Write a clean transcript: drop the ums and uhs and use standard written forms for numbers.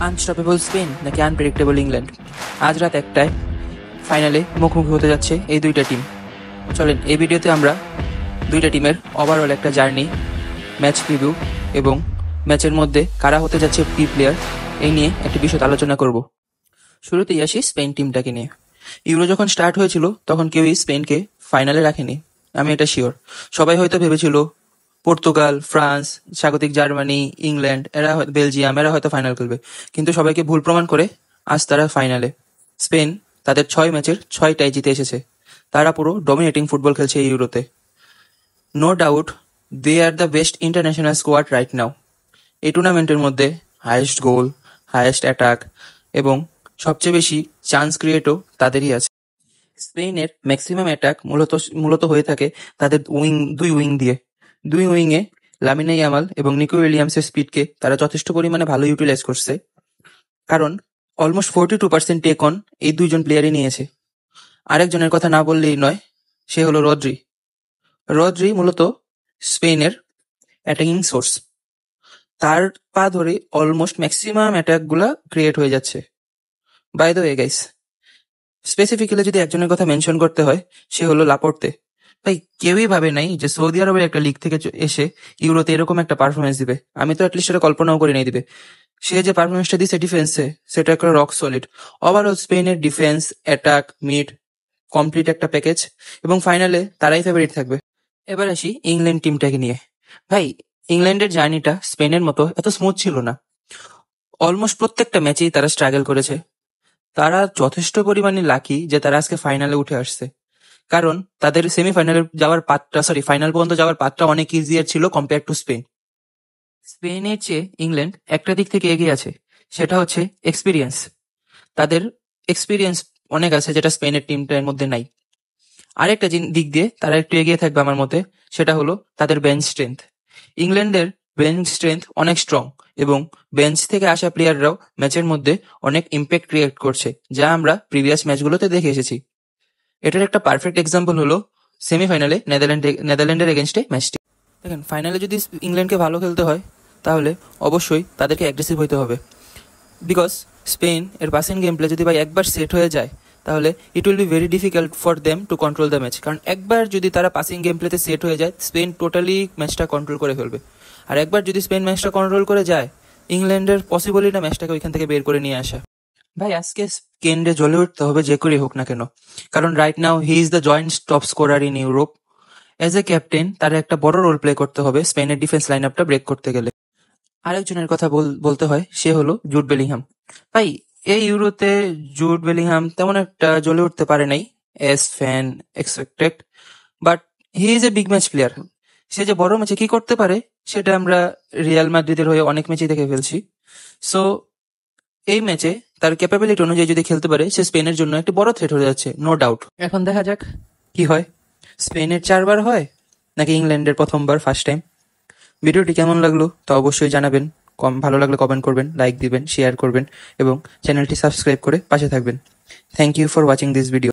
Unstoppable Spain নাকি unpredictable England? আজ রাত 1টায় ফাইনালে মুখোমুখি হতে যাচ্ছে এই দুইটা টিম। চলেন এই ভিডিওতে আমরা দুইটা টিমের ওভারঅল একটা জার্নি, ম্যাচ প্রিভিউ এবং ম্যাচের মধ্যে কারা হতে যাচ্ছে কি প্লেয়ার, এই নিয়ে একটা বিষয় আলোচনা করব। শুরুতেই আসি স্পেন টিমটাকে নিয়ে। ইউরো যখন স্টার্ট হয়েছিল তখন কেউই স্পেনকে ফাইনালে রাখেনি, আমি এটা শিওর। সবাই হয়তো ভেবেছিল পর্তুগাল, ফ্রান্স, স্বাগতিক জার্মানি, ইংল্যান্ড, বেলজিয়াম এরা হয়তো ফাইনাল খেলবে, কিন্তু সবাইকে ভুল প্রমাণ করে আজ তারা ফাইনালে। স্পেন তাদের 6 ম্যাচের 6টাই জিতে এসেছে। তারা পুরো ডমিনেটিং ফুটবল খেলছে এই ইউরোতে। No doubt they are the best international squad right now. এই টুর্নামেন্টের মধ্যে হাইয়েস্ট গোল, হাইয়েস্ট অ্যাটাক এবং সবচেয়ে বেশি চান্স ক্রিয়েটও তাদেরই আছে। স্পেনের ম্যাক্সিমাম অ্যাটাক মূলত হয়ে থাকে তাদের দুই উইং দিয়ে। দুই উইংয়ে লামিনে ইয়ামাল এবং নিকো উইলিয়ামসের স্পিডকে তারা যথেষ্ট পরিমাণে ভালো ইউটিলাইজ করছে, কারণ অলমোস্ট 42% টেক অন এই দুইজন প্লেয়ারই নিয়েছে। আরেকজনের কথা না বললেই নয়, সে হলো রদ্রি। রদ্রি মূলত স্পেনের অ্যাটাকিং সোর্স। তার পা ধরে অলমোস্ট ম্যাক্সিমাম অ্যাটাকগুলা ক্রিয়েট হয়ে যাচ্ছে। By the way guys, specifically যদি একজনের কথা মেনশন করতে হয়, সে হলো লাপোর্তে। ভাই, কেউই ভাবে নাই যে সৌদি আরবের একটা লিগ থেকে এসে ইউরোতে এরকম একটা পারফরমেন্স দিবে। আমি তো অ্যাটলিস্ট এটা কল্পনাও করি নাই দিবে। সে যে পারফরমেন্সটা দিচ্ছে ডিফেন্সে, সেটা একটা রক সলিড। ওভারঅল স্পেনের ডিফেন্স, অ্যাটাক, মিড কমপ্লিট একটা প্যাকেজ, এবং ফাইনালে তারাই ফেভারিট থাকবে। এবার আসি ইংল্যান্ড টিমটাকে নিয়ে। ভাই, ইংল্যান্ডের জার্নিটা স্পেনের মতো এত স্মুথ ছিল না। অলমোস্ট প্রত্যেকটা ম্যাচেই তারা স্ট্রাগল করেছে। তারা যথেষ্ট পরিমাণে লাকি যে তারা আজকে ফাইনালে উঠে আসছে, কারণ তাদের ফাইনাল পর্যন্ত যাওয়ার পাথটা অনেক ইজিয়ার ছিল কম্পেয়ার টু স্পেন। স্পেনের চেয়ে ইংল্যান্ড একটা দিক থেকে এগিয়ে আছে, সেটা হচ্ছে এক্সপিরিয়েন্স। তাদের এক্সপিরিয়েন্স অনেক আছে, যেটা স্পেনের টিমটার মধ্যে নাই। আরেকটা দিক দিয়ে তারা একটু এগিয়ে থাকবে আমার মতে, সেটা হলো তাদের বেঞ্চ স্ট্রেংথ। ইংল্যান্ডের বেঞ্চ স্ট্রেংথ অনেক স্ট্রং, এবং বেঞ্চ থেকে আসা প্লেয়াররাও ম্যাচের মধ্যে অনেক ইম্প্যাক্ট ক্রিয়েট করছে, যা আমরা প্রিভিয়াস ম্যাচগুলোতে দেখে এসেছি। এটার একটা পারফেক্ট এক্সাম্পল হলো সেমিফাইনালে নেদারল্যান্ডের এগেনস্টে ম্যাচটি। দেখেন, ফাইনালে যদি ইংল্যান্ডকে ভালো খেলতে হয়, তাহলে অবশ্যই তাদেরকে অ্যাগ্রেসিভ হতে হবে। বিকজ স্পেন এর পাসিং গেম প্লে যদি একবার সেট হয়ে যায়, তাহলে it will be very difficult for them to control the match. কারণ একবার যদি তারা পাসিং গেম প্লেতে সেট হয়ে যায়, স্পেন টোটালি ম্যাচটা কন্ট্রোল করে ফেলবে। আর একবার যদি স্পেন ম্যাচটা কন্ট্রোল করে যায়, ইংল্যান্ডের পসিবলই না ম্যাচটাকে ওইখান থেকে বের করে নিয়ে আসা। ভাই, আজকে কেন্ডে জ্বলে উঠতে হবে যে করেই হোক না কেন, কারণ right now he is the joint top scorer in Europe. As a captain তার একটা বড় রোল প্লে করতে হবে স্পেনের ডিফেন্স লাইন আপটা ব্রেক করতে গেলে। আরেকজনের কথা বলতে হয়, সে হলো জুড বেলিংহাম। ভাই, এই ইউরোতে জুড বেলিংহাম তেমন একটা জ্বলে উঠতে পারে নাই as fan expected, but he is a big match player. সে যে বড় ম্যাচে কি করতে পারে, সেটা আমরা রিয়াল মাদ্রিদের হয়ে অনেক ম্যাচই দেখে ফেলছি। সো এই ম্যাচে তার ক্যাপাবিলিটি অনুযায়ী যদি খেলতে পারে, সে স্পেনের জন্য একটা বড় থ্রেট হয়ে যাচ্ছে, নো ডাউট। এখন দেখা যাক কি হয়, স্পেনের 4বার হয় নাকি ইংল্যান্ডের প্রথমবার, ফার্স্ট টাইম। ভিডিওটি কেমন লাগলো তা অবশ্যই জানাবেন। ভালো লাগলে কমেন্ট করবেন, লাইক দিবেন, শেয়ার করবেন এবং চ্যানেলটি সাবস্ক্রাইব করে পাশে থাকবেন। Thank you for watching this video.